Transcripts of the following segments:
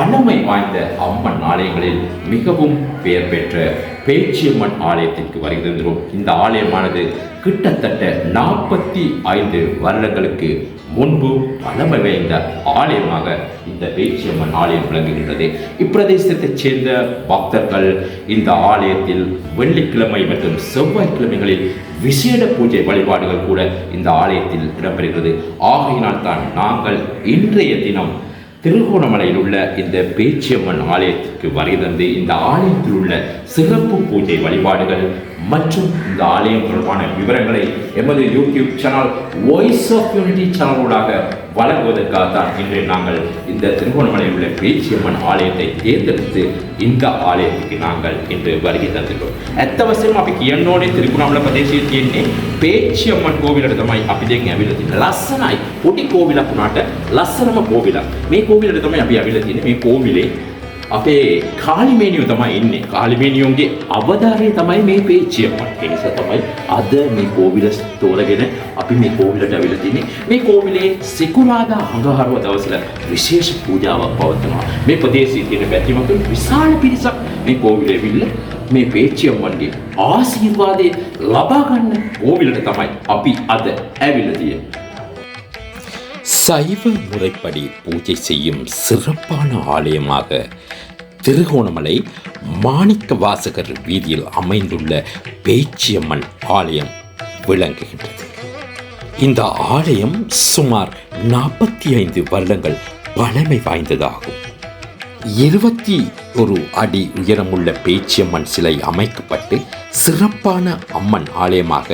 பழமை வாய்ந்த அம்மன் ஆலயங்களில் மிகவும் பெயர் பெற்ற பேச்சியம்மன் ஆலயத்திற்கு வருகின்றோம். இந்த ஆலயமானது கிட்டத்தட்ட 45 வருடங்களுக்கு முன்பு பழமை வாய்ந்த ஆலயமாக இந்த பேச்சியம்மன் ஆலயம் விளங்குகின்றது. இப்பிரதேசத்தைச் சேர்ந்த பக்தர்கள் இந்த ஆலயத்தில் வெள்ளிக்கிழமை மற்றும் செவ்வாய்க்கிழமைகளில் விசேட பூஜை வழிபாடுகள் கூட இந்த ஆலயத்தில் இடம்பெறுகிறது. ஆகையினால் தான் நாங்கள் இன்றைய தினம் திருகோணமலையில் உள்ள இந்த பேச்சியம்மன் ஆலயத்திற்கு வருகை தந்து இந்த ஆலயத்தில் உள்ள சிறப்பு பூஜை வழிபாடுகள் மற்றும் இந்த ஆலயம் தொடர்பான விவரங்களை எமது YouTube channel voice of unity சேனலூடாக வழங்குவதற்காக தான் இன்று நாங்கள் இந்த திருகோணமலையில் உள்ள பேச்சியம்மன் ஆலயத்தை தேர்ந்தெடுத்து இந்த ஆலயத்துக்கு நாங்கள் இன்று வருகை தந்துள்ளோம். ඇත්තවසම අපි කියන්න ඕනේ ත්‍රිකුණාමල ප්‍රදේශයේ තියෙන්නේ පේච්චියம்மන් කෝවිලට තමයි අපි දැන් ඇවිල්ලා තියෙන්නේ. ලස්සනයි. පොඩි කෝවිලක් වුණාට ලස්සනම කෝවිලක්. මේ කෝවිලට තමයි අපි ඇවිල්ලා තියෙන්නේ. මේ කෝවිලේ අපේ කාලිමේනියෝ තමයි ඉන්නේ. කාලිමේනියෝගේ අවදාරය තමයි මේ පේච්චියம்மන්. ඒ නිසා තමයි අද මේ කෝවිල තෝරගෙන අපි මේ කෝවිලට ඇවිල්ලා තියෙන්නේ. මේ කෝවිලේ සිකුරාදා අඟහරුවා දවසට විශේෂ පූජාවක් පවත්වනවා. මේ ප්‍රදේශයේ තියෙන බැතිමතුන් විශාල පිරිසක් මේ කෝවිලේ ඇවිල්ලා මේ පේච්චියம்மන්ගේ ආශිර්වාදය ලබා ගන්න කෝවිලට තමයි අපි අද ඇවිල්ලා තියෙන්නේ. சைவ முறைப்படி பூஜை செய்யும் சிறப்பான ஆலயமாக திருகோணமலை மாணிக்க வாசகர் வீதியில் அமைந்துள்ள பேச்சியம்மன் ஆலயம் விளங்குகின்றது. இந்த ஆலயம் சுமார் 45 வருடங்கள் பழமை வாய்ந்ததாகும். 21 அடி உயரமுள்ள பேச்சியம்மன் சிலை அமைக்கப்பட்டு சிறப்பான அம்மன் ஆலயமாக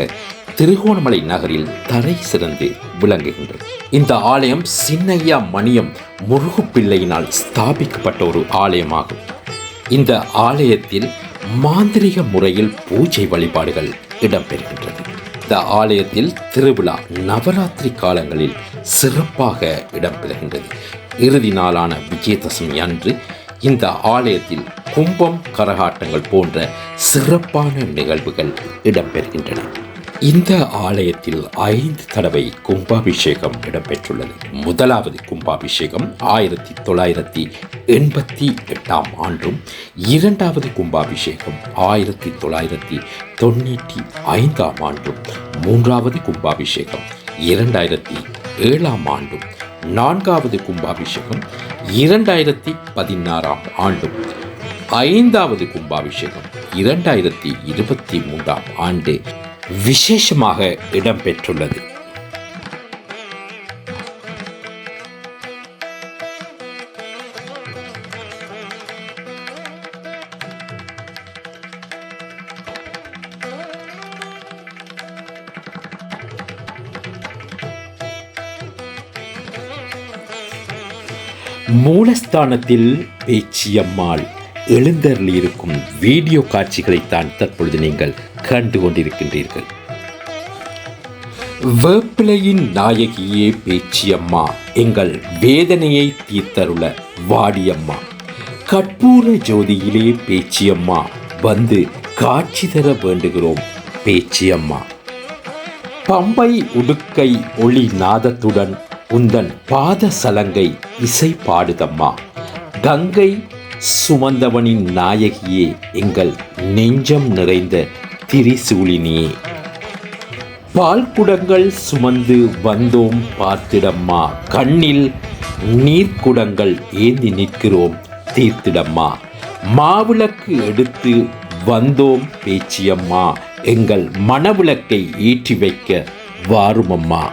திருகோணமலை நகரில் தரை சிறந்து விளங்குகின்றது. இந்த ஆலயம் சின்னையா மணியம் முருகுப்பிள்ளையினால் ஸ்தாபிக்கப்பட்ட ஒரு ஆலயமாகும். இந்த ஆலயத்தில் மாந்திரிக முறையில் பூஜை வழிபாடுகள் இடம்பெறுகின்றது. இந்த ஆலயத்தில் திருவிழா நவராத்திரி காலங்களில் சிறப்பாக இடம்பெறுகின்றது. இறுதி நாளான விஜயதசமி அன்று இந்த ஆலயத்தில் கும்பம், கரகாட்டங்கள் போன்ற சிறப்பான நிகழ்வுகள் இடம்பெறுகின்றன. இந்த ஆலயத்தில் 5 தடவை கும்பாபிஷேகம் இடம்பெற்றுள்ளது. முதலாவது கும்பாபிஷேகம் 1988 ஆண்டும், இரண்டாவது கும்பாபிஷேகம் 1995 ஆண்டும், மூன்றாவது கும்பாபிஷேகம் 2007 ஆண்டும், நான்காவது கும்பாபிஷேகம் 2016 ஆண்டும், ஐந்தாவது கும்பாபிஷேகம் 2023 ஆண்டு விசேஷமாக இடம்பெற்றுள்ளது. மூலஸ்தானத்தில் பேச்சியம்மாள் எழுந்தருளியிருக்கும் வீடியோ காட்சிகளைத்தான் தற்பொழுது நீங்கள் கண்டு கொண்டிருக்கின்றீர்கள். வேப்பிலையின் நாயகியே பேச்சியம்மா, எங்கள் வேதனையை தீர்த்தருள வாடியம்மா, கற்பூர ஜோதியிலே பேச்சியம்மா, வந்து காட்சி தர வேண்டுகிறோம் பேச்சியம்மா. பம்பை உடுக்கை ஒளி நாதத்துடன் உந்தன் பாத சலங்கை இசை பாடுதம்மா, கங்கை சுமந்தவனின் நாயகியே, எங்கள் நெஞ்சம் நிறைந்த திரிசூலினியே. பால் குடங்கள் சுமந்து வந்தோம் பார்த்திடம்மா, கண்ணில் நீர்க்குடங்கள் ஏந்தி நிற்கிறோம் தீர்த்திடம்மா. மாவிளக்கு எடுத்து வந்தோம் பேச்சியம்மா, எங்கள் மணவிளக்கை ஏற்றி வைக்க வாருமம்மா.